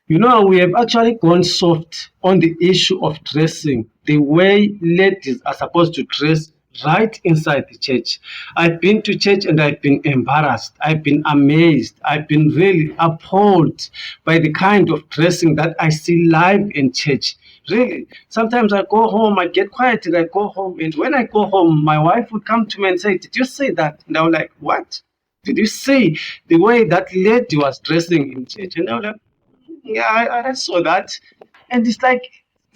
We have actually gone soft on the issue of dressing, the way ladies are supposed to dress right inside the church. I've been to church and I've been embarrassed. I've been amazed. I've been really appalled by the kind of dressing that I see live in church. Really, sometimes I go home, I get quiet and I go home. And when I go home, my wife would come to me and say, "Did you see that?" And I was like, "What? Did you see the way that lady was dressing in church?" And I was like, yeah, I saw that. And it's like,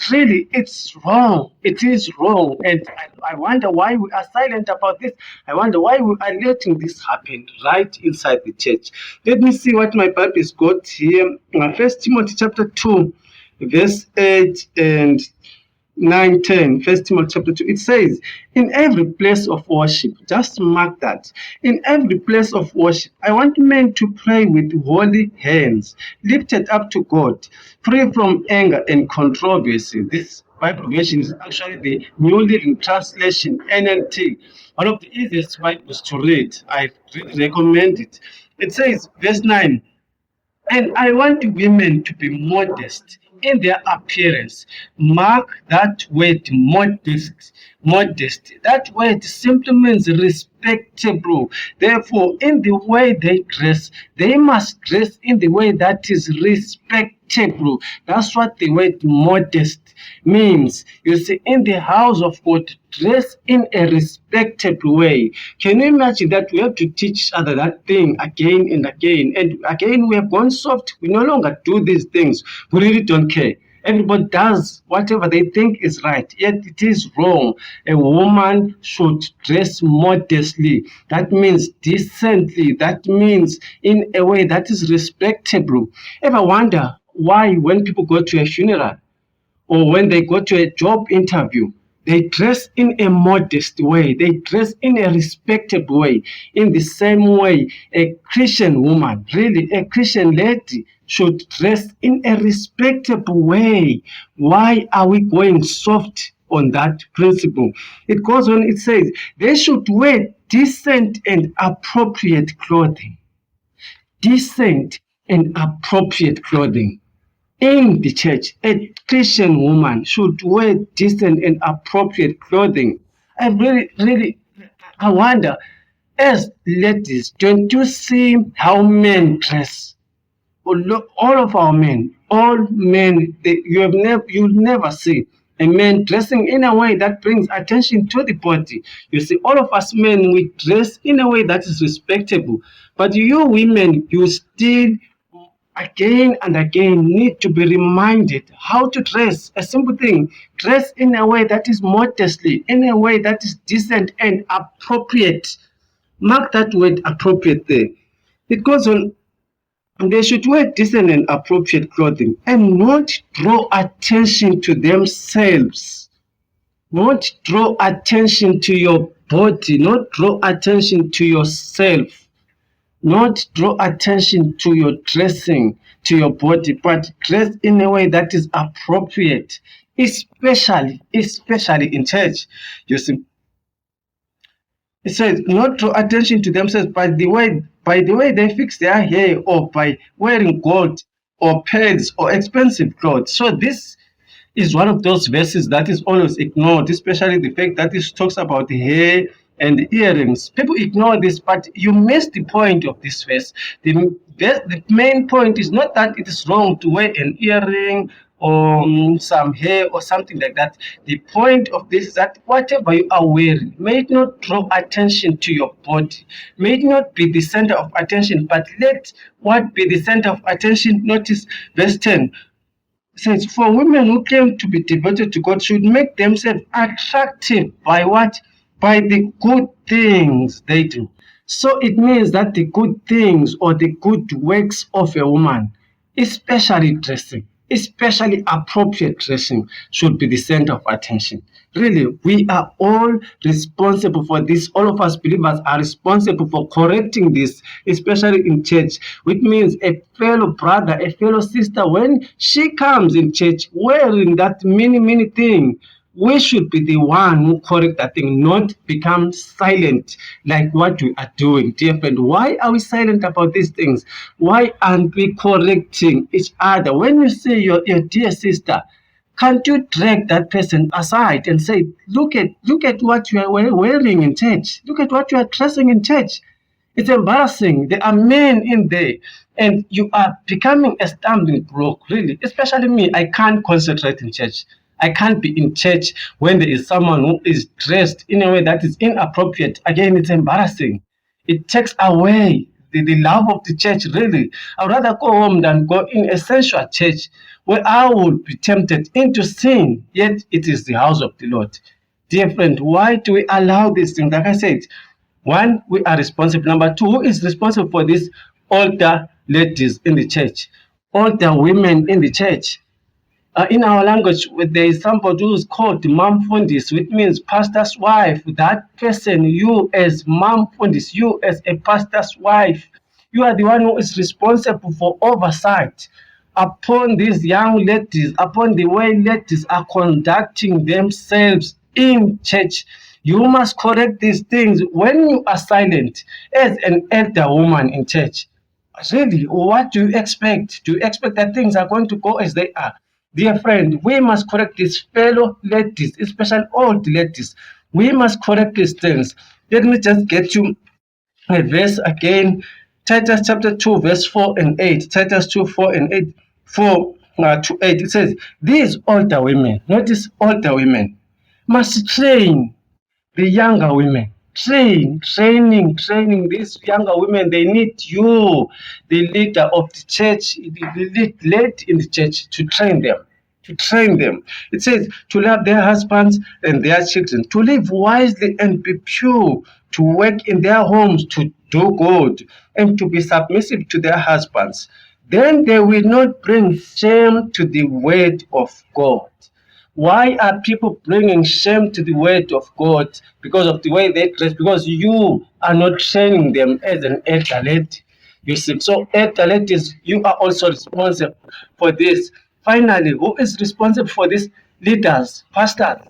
really, it's wrong. It is wrong. And I wonder why we are silent about this. I wonder why we are letting this happen right inside the church. Let me see what my Bible's got here. First Timothy chapter 2, verse 8 and 9:10, First Timothy chapter 2, it says, in every place of worship, just mark that, in every place of worship, I want men to pray with holy hands, lifted up to God, free from anger and controversy. This Bible version is actually the New Living Translation, NLT, one of the easiest Bibles to read. I really recommend it. It says, verse 9, and I want women to be modest in their appearance. Mark that word modest. Modest. That word simply means respectable. Therefore, in the way they dress, they must dress in the way that is respectable. That's what the word modest means. You see, in the house of God, dress in a respectable way. Can you imagine that we have to teach each other that thing again and again? And again, we have gone soft. We no longer do these things. We really don't care. Everybody does whatever they think is right, yet it is wrong. A woman should dress modestly. That means decently. That means in a way that is respectable. Ever wonder why when people go to a funeral, or when they go to a job interview, they dress in a modest way. They dress in a respectable way. In the same way, a Christian woman, really a Christian lady, should dress in a respectable way. Why are we going soft on that principle? It goes on, it says, they should wear decent and appropriate clothing. Decent and appropriate clothing. In the church, a Christian woman should wear decent and appropriate clothing. I wonder, as ladies, don't you see how men dress? All of our men, all men, you'll never see a man dressing in a way that brings attention to the body. You see, all of us men, we dress in a way that is respectable. But you women, you still again and again need to be reminded how to dress. A simple thing, dress in a way that is modestly, in a way that is decent and appropriate. Mark that word appropriate there. It goes on, they should wear decent and appropriate clothing and not draw attention to themselves. Not draw attention to your body, not draw attention to yourself. Not draw attention to your dressing, to your body, but dress in a way that is appropriate, especially in church. You see, it says not draw attention to themselves by the way they fix their hair, or by wearing gold or pearls or expensive clothes. So this is one of those verses that is always ignored, especially the fact that it talks about the hair and earrings. People ignore this, but you miss the point of this verse. The main point is not that it is wrong to wear an earring or some hair or something like that. The point of this is that whatever you are wearing, may it not draw attention to your body, may it not be the center of attention, but let what be the center of attention. Notice verse 10 says, for women who claim to be devoted to God should make themselves attractive by what? By the good things they do. So it means that the good things or the good works of a woman, especially dressing, especially appropriate dressing, should be the center of attention. Really, we are all responsible for this. All of us believers are responsible for correcting this, especially in church, which means a fellow brother, a fellow sister, when she comes in church wearing that mini thing, we should be the one who correct that thing, not become silent like what we are doing. Dear friend, why are we silent about these things? Why aren't we correcting each other? When you see your dear sister, can't you drag that person aside and say, look at what you are wearing in church. Look at what you are dressing in church. It's embarrassing. There are men in there, and you are becoming a stumbling block, really. Especially me, I can't concentrate in church. I can't be in church when there is someone who is dressed in a way that is inappropriate. Again, it's embarrassing. It takes away the love of the church, really. I'd rather go home than go in a sensual church where I would be tempted into sin, yet it is the house of the Lord. Dear friend, why do we allow these things? Like I said, one, we are responsible. Number two, who is responsible for these older ladies in the church, older women in the church? In our language, there is somebody who is called Mam Fundis, which means pastor's wife. That person, you as Mam Fundis, you as a pastor's wife, you are the one who is responsible for oversight upon these young ladies, upon the way ladies are conducting themselves in church. You must correct these things when you are silent as an elder woman in church. Really, what do you expect? Do you expect that things are going to go as they are? Dear friend, we must correct these fellow ladies, especially old ladies. We must correct these things. Let me just get you a verse again. Titus chapter 2, verse 4 and 8. Titus 2, 4 and 8. 4 to 8. It says, these older women, notice older women, must train the younger women. Training these younger women. They need you, the leader of the church, the lead in the church, to train them. To train them. It says to love their husbands and their children, to live wisely and be pure, to work in their homes, to do good, and to be submissive to their husbands. Then they will not bring shame to the word of God. Why are people bringing shame to the word of God? Because of the way they dress, because you are not training them as an elder lady. You see, so elder ladies, you are also responsible for this. Finally, who is responsible for this? Leaders, pastors.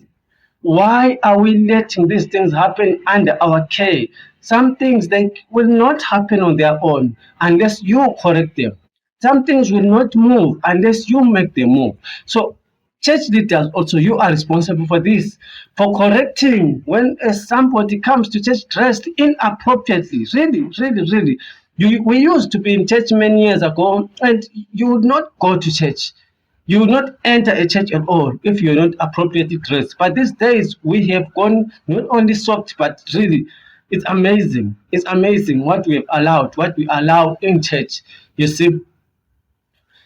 Why are we letting these things happen under our care? Some things they will not happen on their own unless you correct them. Some things will not move unless you make them move. So church leaders also, you are responsible for this, for correcting when somebody comes to church dressed inappropriately. Really. We used to be in church many years ago, and you would not go to church. You will not enter a church at all if you're not appropriately dressed. But these days, we have gone not only soft, but really, it's amazing. It's amazing what we have allowed, what we allow in church. You see,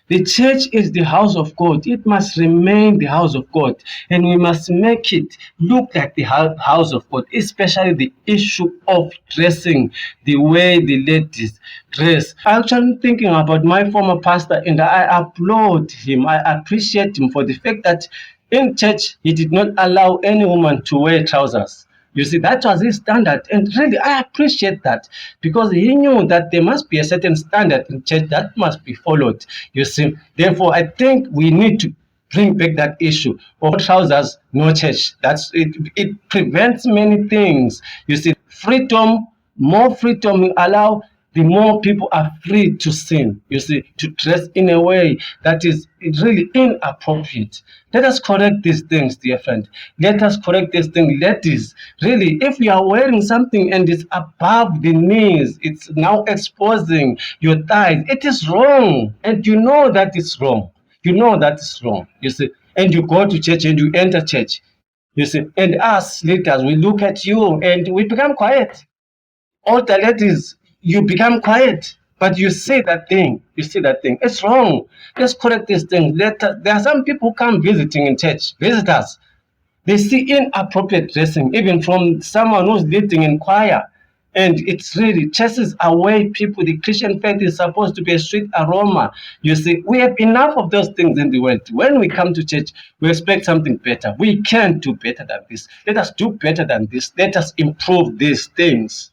the church is the house of God. It must remain the house of God. And we must make it look like the house of God, especially the issue of dressing, the way the ladies dress. I'm actually thinking about my former pastor, and I applaud him. I appreciate him for the fact that in church, he did not allow any woman to wear trousers. You see, that was his standard. And really, I appreciate that because he knew that there must be a certain standard in church that must be followed. You see, therefore, I think we need to bring back that issue of trousers, no church. That's it. It prevents many things. You see, freedom, more freedom we allow, the more people are free to sin, you see, to dress in a way that is really inappropriate. Let us correct these things, dear friend. Let us correct these things. Ladies, really, if you are wearing something and it's above the knees, it's now exposing your thighs, it is wrong. And you know that it's wrong. You know that it's wrong, you see. And you go to church and you enter church, you see. And us leaders, we look at you and we become quiet. All the ladies, you become quiet, but you say that thing. You say that thing. It's wrong. Let's correct this thing. There are some people come visiting in church, visitors. They see inappropriate dressing, even from someone who's leading in choir. And it's really chases away people. The Christian faith is supposed to be a sweet aroma. You see, we have enough of those things in the world. When we come to church, we expect something better. We can do better than this. Let us do better than this. Let us improve these things.